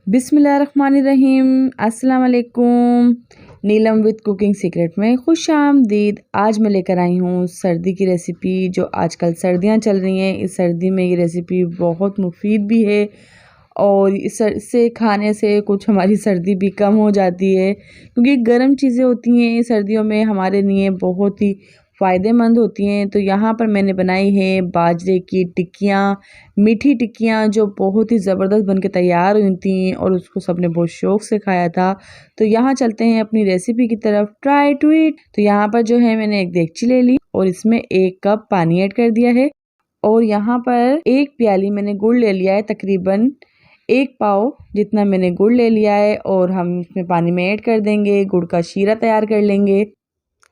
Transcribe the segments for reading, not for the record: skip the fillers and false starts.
बिस्मिल्लाहिर्रहमानिर्रहीम। अस्सलाम वालेकुम। नीलम विद कुकिंग सीक्रेट में खुश आमदीद। आज मैं लेकर आई हूँ सर्दी की रेसिपी। जो आजकल सर्दियाँ चल रही हैं, इस सर्दी में ये रेसिपी बहुत मुफीद भी है और इससे खाने से कुछ हमारी सर्दी भी कम हो जाती है, क्योंकि गर्म चीज़ें होती हैं सर्दियों में हमारे लिए बहुत ही फ़ायदेमंद होती हैं। तो यहाँ पर मैंने बनाई है बाजरे की टिक्कियाँ, मीठी टिक्कियाँ, जो बहुत ही ज़बरदस्त बन के तैयार हुई थी और उसको सबने बहुत शौक़ से खाया था। तो यहाँ चलते हैं अपनी रेसिपी की तरफ। Try to it. तो यहाँ पर जो है मैंने एक देगची ले ली और इसमें 1 कप पानी ऐड कर दिया है और यहाँ पर 1 प्याली मैंने गुड़ ले लिया है, तकरीबन 1 पाव जितना मैंने गुड़ ले लिया है और हम इसमें पानी में ऐड कर देंगे। गुड़ का शीरा तैयार कर लेंगे।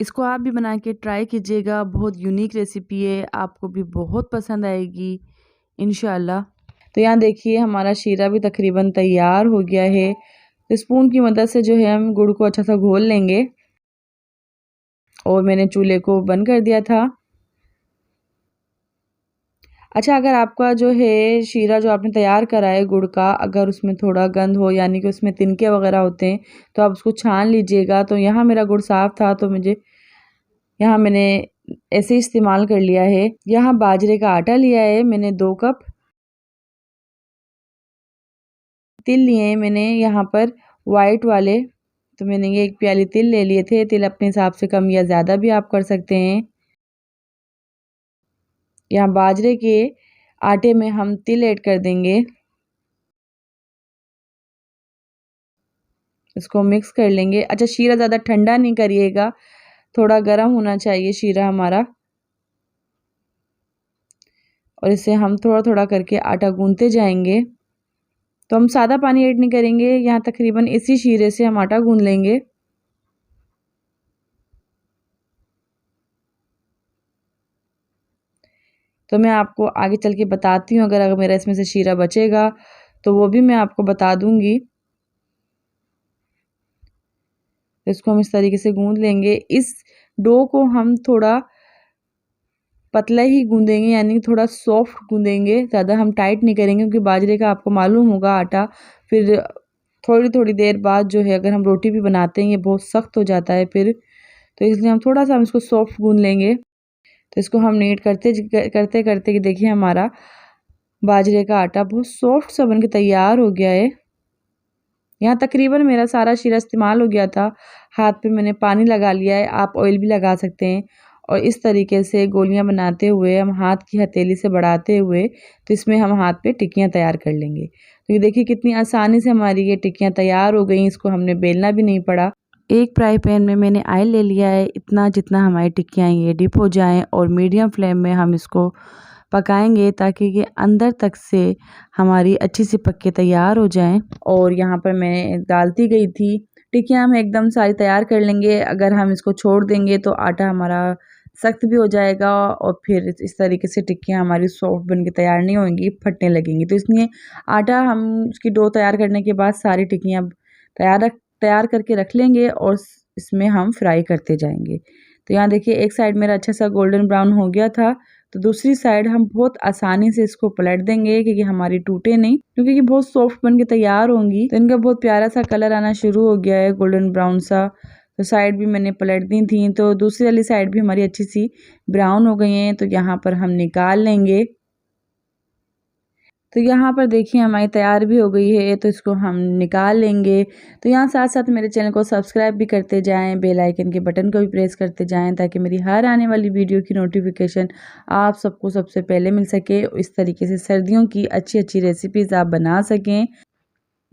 इसको आप भी बना के ट्राई कीजिएगा, बहुत यूनिक रेसिपी है, आपको भी बहुत पसंद आएगी इंशाल्लाह। तो यहाँ देखिए हमारा शीरा भी तकरीबन तैयार हो गया है। तो स्पून की मदद से जो है हम गुड़ को अच्छा सा घोल लेंगे और मैंने चूल्हे को बंद कर दिया था। अच्छा, अगर आपका जो है शीरा जो आपने तैयार करा है गुड़ का, अगर उसमें थोड़ा गंद हो, यानी कि उसमें तिनके वगैरह होते हैं, तो आप उसको छान लीजिएगा। तो यहाँ मेरा गुड़ साफ़ था तो यहाँ मैंने ऐसे ही इस्तेमाल कर लिया है। यहाँ बाजरे का आटा लिया है मैंने 2 कप। तिल लिए हैं मैंने यहाँ पर वाइट वाले, तो मैंने ये 1 प्याली तिल ले लिए थे। तिल अपने हिसाब से कम या ज़्यादा भी आप कर सकते हैं। यहाँ बाजरे के आटे में हम तिल ऐड कर देंगे, इसको मिक्स कर लेंगे। अच्छा, शीरा ज़्यादा ठंडा नहीं करिएगा, थोड़ा गर्म होना चाहिए शीरा हमारा। और इसे हम थोड़ा थोड़ा करके आटा गूंथते जाएंगे। तो हम सादा पानी ऐड नहीं करेंगे, यहाँ तकरीबन इसी शीरे से हम आटा गूंथ लेंगे। तो मैं आपको आगे चल के बताती हूँ, अगर मेरा इसमें से शीरा बचेगा तो वो भी मैं आपको बता दूंगी। इसको हम इस तरीके से गूंथ लेंगे। इस डो को हम थोड़ा पतला ही गूंदेंगे, यानी थोड़ा सॉफ्ट गूंदेंगे, ज़्यादा हम टाइट नहीं करेंगे, क्योंकि बाजरे का आपको मालूम होगा आटा फिर थोड़ी थोड़ी देर बाद जो है अगर हम रोटी भी बनाते हैं ये बहुत सख्त हो जाता है फिर, तो इसलिए हम थोड़ा सा हम इसको सॉफ्ट गूंद लेंगे। तो इसको हम नीट करते करते करते कि देखिए हमारा बाजरे का आटा बहुत सॉफ्ट सा बन के तैयार हो गया है। यहाँ तकरीबन मेरा सारा शीरा इस्तेमाल हो गया था। हाथ पे मैंने पानी लगा लिया है, आप ऑयल भी लगा सकते हैं। और इस तरीके से गोलियां बनाते हुए हम हाथ की हथेली से बढ़ाते हुए, तो इसमें हम हाथ पे टिक्कियाँ तैयार कर लेंगे। तो ये देखिए कितनी आसानी से हमारी ये टिक्कियाँ तैयार हो गई, इसको हमने बेलना भी नहीं पड़ा। एक फ्राई पैन में मैंने ऑयल ले लिया है, इतना जितना हमारी टिक्कियाँ ये डिप हो जाएं, और मीडियम फ्लेम में हम इसको पकाएंगे ताकि ये अंदर तक से हमारी अच्छी सी पक के तैयार हो जाएं। और यहाँ पर मैं डालती गई थी। टिक्कियाँ हम एकदम सारी तैयार कर लेंगे, अगर हम इसको छोड़ देंगे तो आटा हमारा सख्त भी हो जाएगा और फिर इस तरीके से टिक्कियाँ हमारी सॉफ्ट बन के तैयार नहीं होंगी, फटने लगेंगी। तो इसलिए आटा हम उसकी डो तैयार करने के बाद सारी टिक्कियाँ तैयार करके रख लेंगे और इसमें हम फ्राई करते जाएंगे। तो यहाँ देखिए एक साइड मेरा अच्छा सा गोल्डन ब्राउन हो गया था, तो दूसरी साइड हम बहुत आसानी से इसको पलट देंगे क्योंकि हमारी टूटे नहीं, क्योंकि ये बहुत सॉफ्ट बन के तैयार होंगी। तो इनका बहुत प्यारा सा कलर आना शुरू हो गया है, गोल्डन ब्राउन सा। तो साइड भी मैंने पलट दी थी, तो दूसरी वाली साइड भी हमारी अच्छी सी ब्राउन हो गई हैं। तो यहाँ पर हम निकाल लेंगे। तो यहाँ पर देखिए हमारी तैयार भी हो गई है, तो इसको हम निकाल लेंगे। तो यहाँ साथ साथ मेरे चैनल को सब्सक्राइब भी करते जाएं, बेल आइकन के बटन को भी प्रेस करते जाएं, ताकि मेरी हर आने वाली वीडियो की नोटिफिकेशन आप सबको सबसे पहले मिल सके। इस तरीके से सर्दियों की अच्छी अच्छी रेसिपीज़ आप बना सकें।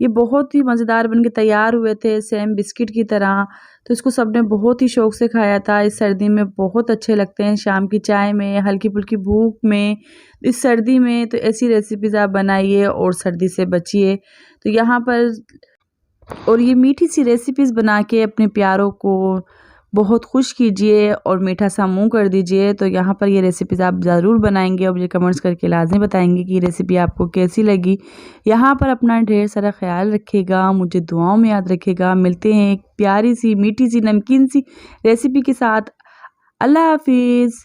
ये बहुत ही मज़ेदार बन के तैयार हुए थे, सेम बिस्किट की तरह। तो इसको सबने बहुत ही शौक़ से खाया था। इस सर्दी में बहुत अच्छे लगते हैं, शाम की चाय में, हल्की फुल्की भूख में, इस सर्दी में। तो ऐसी रेसिपीज़ आप बनाइए और सर्दी से बचिए। तो यहाँ पर और ये मीठी सी रेसिपीज़ बना के अपने प्यारों को बहुत खुश कीजिए और मीठा सा मुँह कर दीजिए। तो यहाँ पर ये रेसिपीज़ आप ज़रूर बनाएंगे और मुझे कमेंट्स करके लाज़मी बताएंगे कि ये रेसिपी आपको कैसी लगी। यहाँ पर अपना ढेर सारा ख्याल रखिएगा, मुझे दुआओं में याद रखिएगा। मिलते हैं एक प्यारी सी मीठी सी नमकीन सी रेसिपी के साथ। अल्लाह हाफिज़।